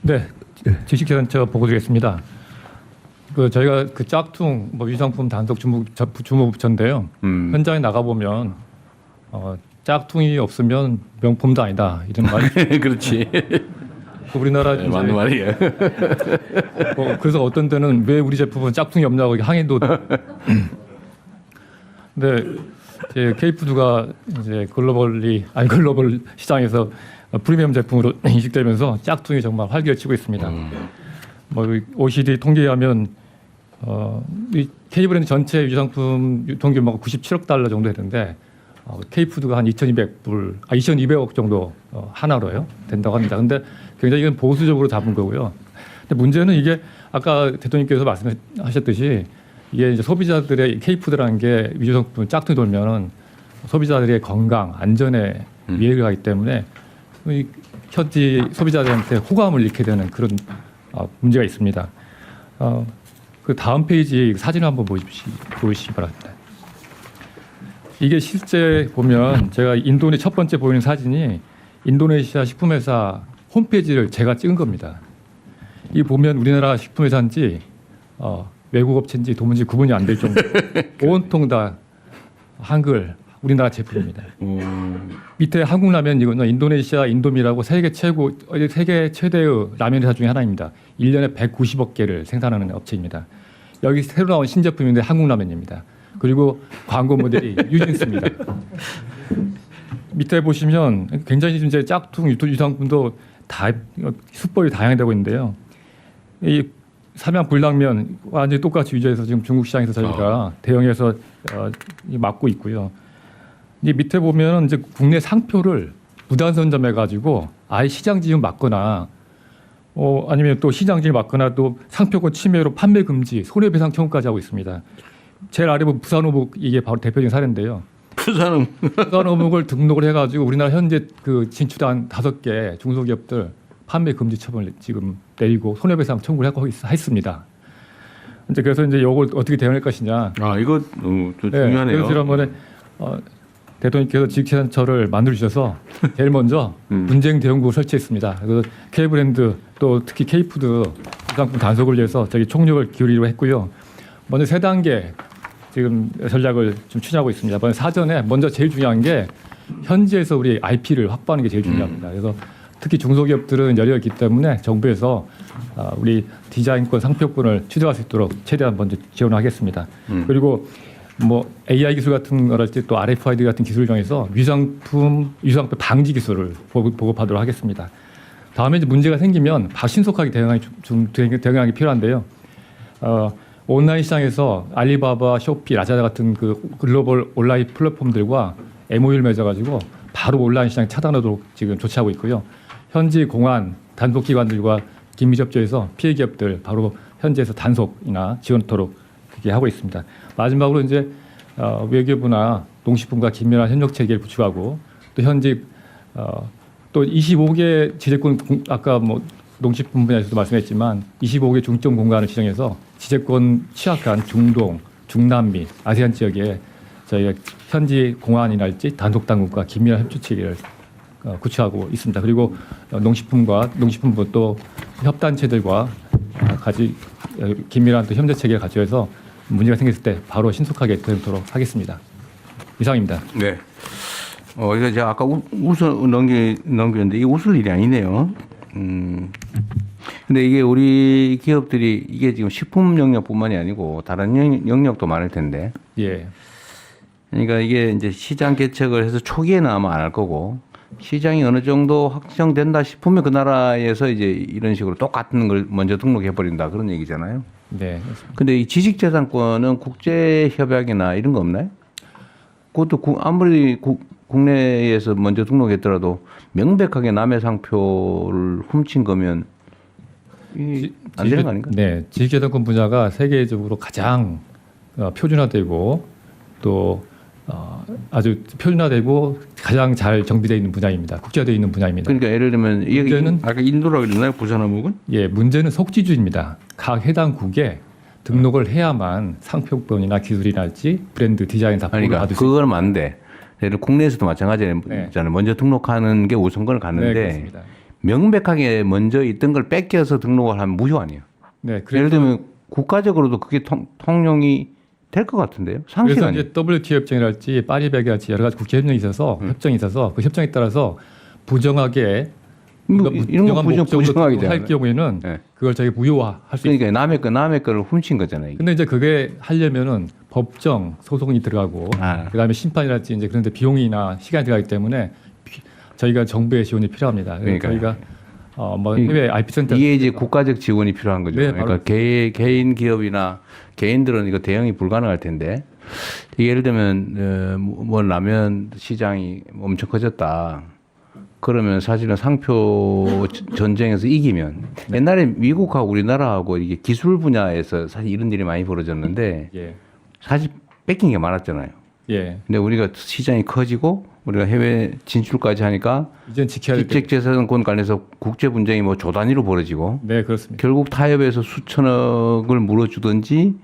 네, 지식재산처 보고드리겠습니다. 저희가 짝퉁 위장품 단속 주무부처인데요. 현장에 나가 보면 짝퉁이 없으면 명품도 아니다 이런 말이. 그렇지. 우리나라 네, 맞는 말이에요. 그래서 어떤 때는 왜 우리 제품은 짝퉁이 없냐고 항의도. 근데 K푸드가 이제 글로벌 시장에서 프리미엄 제품으로 인식되면서 짝퉁이 정말 활기를 치고 있습니다. OECD 통계에 하면 이 K브랜드 전체 유상품 유통 규모가 97억 달러 정도 되는데 K푸드가 한 2,200억 정도 하나로요 된다고 합니다. 근데 굉장히 이건 보수적으로 잡은 거고요. 근데 문제는 이게 아까 대통령께서 말씀하셨듯이 이게 이제 소비자들의 K푸드라는 게 유상품 짝퉁이 돌면은 소비자들의 건강, 안전에 위해가 가기 때문에 현지 소비자들한테 호감을 잃게 되는 그런 문제가 있습니다. 그 다음 페이지 사진을 한번 보시기 바랍니다. 이게 실제 보면 제가 첫 번째 보이는 사진이 인도네시아 식품회사 홈페이지를 제가 찍은 겁니다. 이 보면 우리나라 식품회사인지 외국 업체인지 도무지 구분이 안 될 정도 온통 다 한글 우리나라 제품입니다. 밑에 한국 라면 이거는 인도네시아 인도미라고 세계 최대의 라면 회사 중에 하나입니다. 1년에 190억 개를 생산하는 업체입니다. 여기 새로 나온 신제품인데 한국 라면입니다. 그리고 광고 모델이 유진스입니다. 밑에 보시면 굉장히 이제 짝퉁 유통상품도 다 수법이 다양되고 있는데요. 이 삼양 불닭면 완전히 똑같이 유지해서 지금 중국 시장에서 저희가 대형에서 맡고 있고요. 이 밑에 보면 이제 국내 상표를 무단 선점해 가지고 아예 시장 지금 막거나 아니면 또 시장 지금 막거나 또 상표권 침해로 판매 금지, 손해배상 청구까지 하고 있습니다. 제일 아래 보면 부산어묵 이게 바로 대표적인 사례인데요. 부산어묵을 등록을 해가지고 우리나라 현재 진출한 5개 중소기업들 판매 금지 처분을 지금 내리고 손해배상 청구를 하고 있습니다. 이제 그래서 이제 이걸 어떻게 대응할 것이냐. 이거 좀 중요하네요. 그래서 지난번에 대통령께서 지식재산처를 만들어 주셔서 제일 먼저 분쟁 대응국을 설치했습니다. 그래서 K브랜드 또 특히 K푸드 유상품 단속을 위해서 저희 총력을 기울이기로 했고요. 먼저 3단계 지금 전략을 좀 추진하고 있습니다. 사전에 먼저 제일 중요한 게 현지에서 우리 IP를 확보하는 게 제일 중요합니다. 그래서 특히 중소기업들은 열려 있기 때문에 정부에서 우리 디자인권, 상표권을 취득할 수 있도록 최대한 먼저 지원하겠습니다. 그리고 AI 기술 같은 거랄지 또 RFID 같은 기술을 이용해서 유상품 방지 기술을 보급하도록 하겠습니다. 다음에 이제 문제가 생기면 신속하게 대응하기 필요한데요. 온라인 시장에서 알리바바, 쇼피, 라자다 같은 글로벌 온라인 플랫폼들과 MOU를 맺어가지고 바로 온라인 시장 차단하도록 지금 조치하고 있고요. 현지 공안, 단속기관들과 긴밀 접촉해서 피해 기업들 바로 현지에서 단속이나 지원토록 그렇게 하고 있습니다. 마지막으로 이제 외교부나 농식품과 긴밀한 협력 체계를 구축하고 또 현지 또 25개 지재권 아까 농식품 분야에서도 말씀했지만 25개 중점 공간을 지정해서 지재권 취약한 중동, 중남미, 아세안 지역에 저희가 현지 공안이랄지 단속 당국과 긴밀한 협조 체계를 구축하고 있습니다. 그리고 농식품부 또 협단체들과 긴밀한 또 협력 체계를 갖춰서 문제가 생겼을 때 바로 신속하게 대응하도록 하겠습니다. 이상입니다. 네. 이거 제가 아까 웃어 넘겼는데 이게 웃을 일이 아니네요. 근데 이게 우리 기업들이 이게 지금 식품 영역뿐만이 아니고 다른 영역도 많을 텐데. 예. 그러니까 이게 이제 시장 개척을 해서 초기에는 아마 안 할 거고 시장이 어느 정도 확정된다 싶으면 그 나라에서 이제 이런 식으로 똑같은 걸 먼저 등록해 버린다 그런 얘기잖아요. 네. 근데 이 지식재산권은 국제 협약이나 이런 거 없나요? 그것도 아무리 국내에서 먼저 등록했더라도 명백하게 남의 상표를 훔친 거면 안 되는 거 아닌가? 네, 지식재산권 분야가 세계적으로 가장 표준화되고 또 아주 표준화되고 가장 잘 정비되어 있는 분야입니다. 국제화되어 있는 분야입니다. 그러니까 예를 들면 문제는 아까 인도라고 그랬나요? 부산어묵은? 예, 문제는 속지주입니다. 각 해당국에 등록을 해야만 상표권이나 기술이랄지 브랜드 디자인 다 그러니까 받을 수 있습니다. 그건 맞는데 예를 국내에서도 마찬가지잖아요. 네. 먼저 등록하는 게 우선권을 갖는데 네, 그렇습니다. 명백하게 먼저 있던 걸 뺏겨서 등록을 하면 무효 아니에요. 네, 예를 들면 국가적으로도 그게 통용이 될 것 같은데요. 상식 그래서 아니에요. 이제 WTO 협정이랄지 파리백이랄지 여러 가지 국제 협정이 있어서 그 협정에 따라서 부정하게 이런 거 부정하게 할 되잖아요. 경우에는 네. 그걸 자기 무효화할 수 있어요. 그러니까 남의 거를 훔친 거잖아요. 이게. 근데 이제 그게 하려면은 법정 소송이 들어가고 그다음에 심판이랄지 이제 그런데 비용이나 시간이 들어가기 때문에 저희가 정부의 지원이 필요합니다. 그래서 그러니까요. 저희가 뭐 해외 IP 센터 이게 이제 국가적 지원이 필요한 거죠. 네, 그러니까 개인 기업이나 개인들은 이거 대응이 불가능할 텐데 예를 들면 뭐 라면 시장이 엄청 커졌다. 그러면 사실은 상표 전쟁에서 이기면 옛날에 미국하고 우리나라하고 이게 기술 분야에서 사실 이런 일이 많이 벌어졌는데 예. 사실 뺏긴 게 많았잖아요. 예. 근데 우리가 시장이 커지고 우리가 해외 진출까지 하니까 이젠 지켜야 될 게. 지적재산권 관련해서 국제 분쟁이 뭐 조 단위로 벌어지고 네, 그렇습니다. 결국 타협에서 수천억을 물어주든지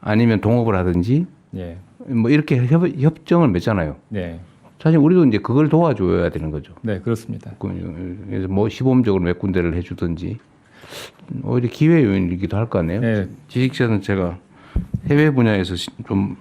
아니면 동업을 하든지 예. 뭐 이렇게 협정을 맺잖아요. 네. 사실 우리도 이제 그걸 도와줘야 되는 거죠. 네, 그렇습니다. 그래서 뭐 시범적으로 몇 군데를 해주든지 오히려 기회 요인이기도 할 거 아니에요. 네. 지식재산 제가 해외 분야에서 좀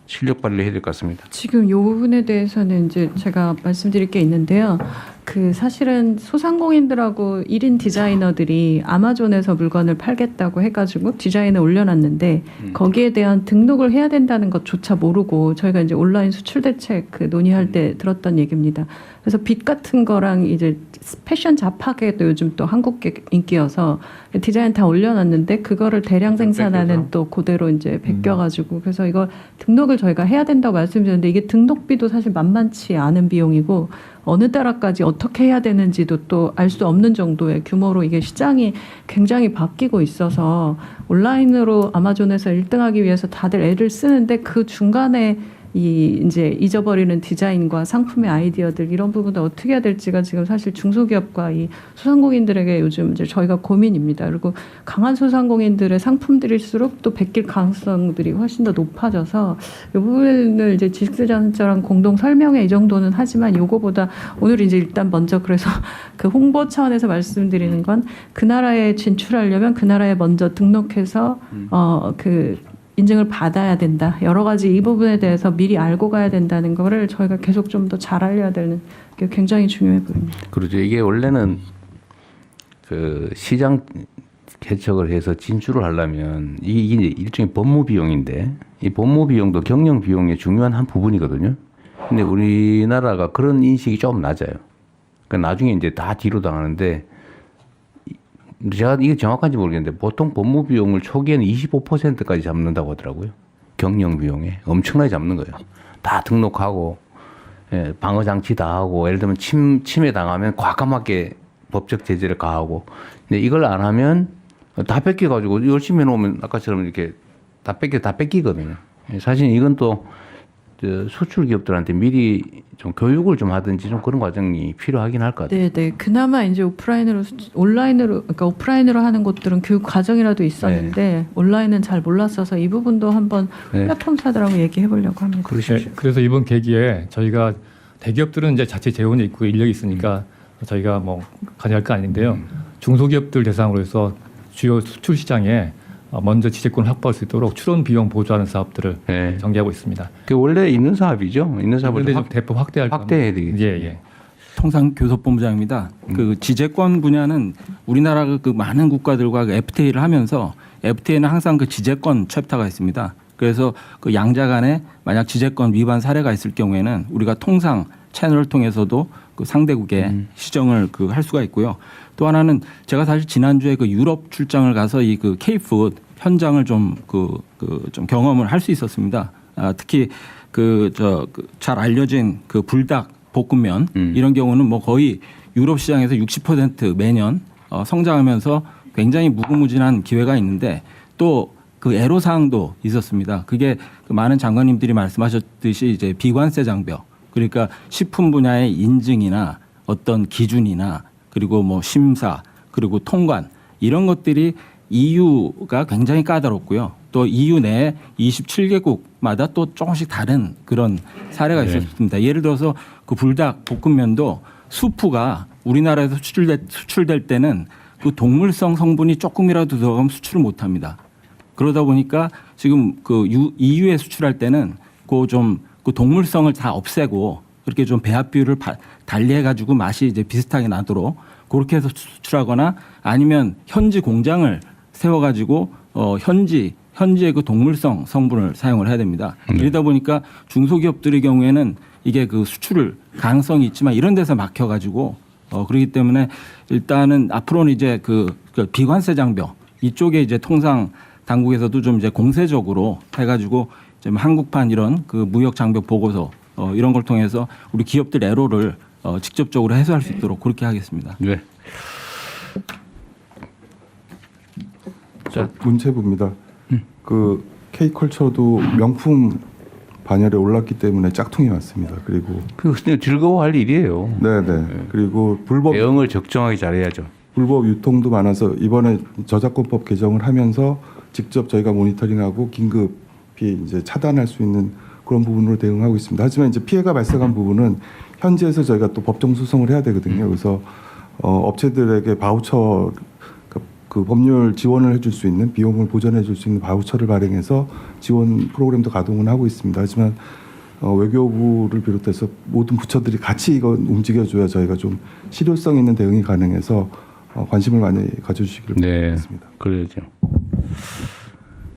실력 발휘를 해야 될 것 같습니다. 지금 요 부분에 대해서는 이제 제가 말씀드릴 게 있는데요. 그 사실은 소상공인들하고 1인 디자이너들이 아마존에서 물건을 팔겠다고 해가지고 디자인을 올려놨는데 거기에 대한 등록을 해야 된다는 것조차 모르고 저희가 이제 온라인 수출 대책 그 논의할 때 들었던 얘기입니다. 그래서 빛 같은 거랑 이제 패션 잡화계도 요즘 또 한국계 인기여서 디자인 다 올려놨는데 그거를 대량 생산하는 또 그대로 이제 베껴가지고 그래서 이거 등록을 저희가 해야 된다고 말씀드렸는데 이게 등록비도 사실 만만치 않은 비용이고 어느 나라까지 어떻게 해야 되는지도 또 알 수 없는 정도의 규모로 이게 시장이 굉장히 바뀌고 있어서 온라인으로 아마존에서 1등하기 위해서 다들 애를 쓰는데 그 중간에 이 이제 잊어버리는 디자인과 상품의 아이디어들 이런 부분을 어떻게 해야 될지가 지금 사실 중소기업과 이 소상공인들에게 요즘 이제 저희가 고민입니다. 그리고 강한 소상공인들의 상품들일수록 또 베낄 가능성들이 훨씬 더 높아져서 이 부분을 이제 지식재산처럼 공동 설명회 이 정도는 하지만 요거보다 오늘 이제 일단 먼저 그래서 그 홍보 차원에서 말씀드리는 건 그 나라에 진출하려면 그 나라에 먼저 등록해서 그 인증을 받아야 된다. 여러 가지 이 부분에 대해서 미리 알고 가야 된다는 거를 저희가 계속 좀 더 잘 알려야 되는 게 굉장히 중요해 보입니다. 그렇죠. 이게 원래는 그 시장 개척을 해서 진출을 하려면 이게 이제 일종의 법무 비용인데 이 법무 비용도 경영 비용의 중요한 한 부분이거든요. 근데 우리나라가 그런 인식이 좀 낮아요. 그러니까 나중에 이제 다 뒤로 당하는데 제가 이게 정확한지 모르겠는데 보통 법무 비용을 초기에는 25%까지 잡는다고 하더라고요. 경영 비용에 엄청나게 잡는 거예요. 다 등록하고 방어 장치 다 하고 예를 들면 침해 당하면 과감하게 법적 제재를 가하고 근데 이걸 안 하면 다 뺏겨 가지고 열심히 해놓으면 아까처럼 이렇게 다 뺏기거든요. 사실 이건 또 수출 기업들한테 미리 좀 교육을 좀 하든지 좀 그런 과정이 필요하긴 할 것 같아요. 네. 그나마 이제 온라인으로 그러니까 오프라인으로 하는 곳들은 교육 과정이라도 있었는데 온라인은 잘 몰랐어서 이 부분도 한번 플랫폼사들하고 얘기해 보려고 합니다. 네, 그래서 이번 계기에 저희가 대기업들은 이제 자체 재원이 있고 인력이 있으니까 저희가 뭐 관여할 거 아닌데요. 중소기업들 대상으로 해서 주요 수출 시장에 먼저 지재권을 확보할 수 있도록 출원 비용 보조하는 사업들을 전개하고 있습니다. 그 원래 있는 사업이죠. 있는 사업을 그런데 좀 대폭 확대해야 되겠죠. 예. 통상교섭본부장입니다. 그 지재권 분야는 우리나라가 그 많은 국가들과 그 FTA를 하면서 FTA는 항상 그 지재권 챕터가 있습니다. 그래서 그 양자 간에 만약 지재권 위반 사례가 있을 경우에는 우리가 통상 채널을 통해서도 그 상대국에 시정을 그 할 수가 있고요. 또 하나는 제가 사실 지난주에 그 유럽 출장을 가서 이 그 K푸드 현장을 좀 좀 경험을 할 수 있었습니다. 특히 잘 알려진 그 불닭 볶음면 이런 경우는 뭐 거의 유럽 시장에서 60% 매년 성장하면서 굉장히 무궁무진한 기회가 있는데 또 그 애로사항도 있었습니다. 그게 그 많은 장관님들이 말씀하셨듯이 이제 비관세 장벽 그러니까 식품 분야의 인증이나 어떤 기준이나 그리고 뭐 심사 그리고 통관 이런 것들이 EU가 굉장히 까다롭고요. 또 EU 내 27개국마다 또 조금씩 다른 그런 사례가 있었습니다. 예를 들어서 그 불닭 볶음면도 수프가 우리나라에서 수출될 때는 그 동물성 성분이 조금이라도 들어가면 수출을 못 합니다. 그러다 보니까 지금 그 EU에 수출할 때는 그 동물성을 다 없애고 그렇게 좀 배합 비율을 달리해 가지고 맛이 이제 비슷하게 나도록 그렇게 해서 수출하거나 아니면 현지 공장을 세워 가지고 현지의 그 동물성 성분을 사용을 해야 됩니다. 이러다 보니까 중소기업들의 경우에는 이게 그 수출 가능성이 있지만 이런 데서 막혀 가지고 그렇기 때문에 일단은 앞으로는 이제 그 비관세 장벽 이쪽에 이제 통상 당국에서도 좀 이제 공세적으로 해가지고 좀 한국판 이런 그 무역 장벽 보고서 이런 걸 통해서 우리 기업들 애로를 직접적으로 해소할 수 있도록 그렇게 하겠습니다. 네. 자, 문체부입니다. 그 K컬처도 명품 반열에 올랐기 때문에 짝퉁이 왔습니다. 그리고 그 즐거워할 일이에요. 네네. 그리고 대응을 적정하게 잘해야죠. 불법 유통도 많아서 이번에 저작권법 개정을 하면서 직접 저희가 모니터링하고 긴급히 이제 차단할 수 있는 그런 부분으로 대응하고 있습니다. 하지만 이제 피해가 발생한 부분은 현지에서 저희가 또 법정 소송을 해야 되거든요. 그래서 업체들에게 바우처 그 법률 지원을 해줄 수 있는 비용을 보전해줄 수 있는 바우처를 발행해서 지원 프로그램도 가동을 하고 있습니다. 하지만 외교부를 비롯해서 모든 부처들이 같이 이거 움직여줘야 저희가 좀 실효성 있는 대응이 가능해서 관심을 많이 가져주시기를 바라겠습니다. 그래야죠.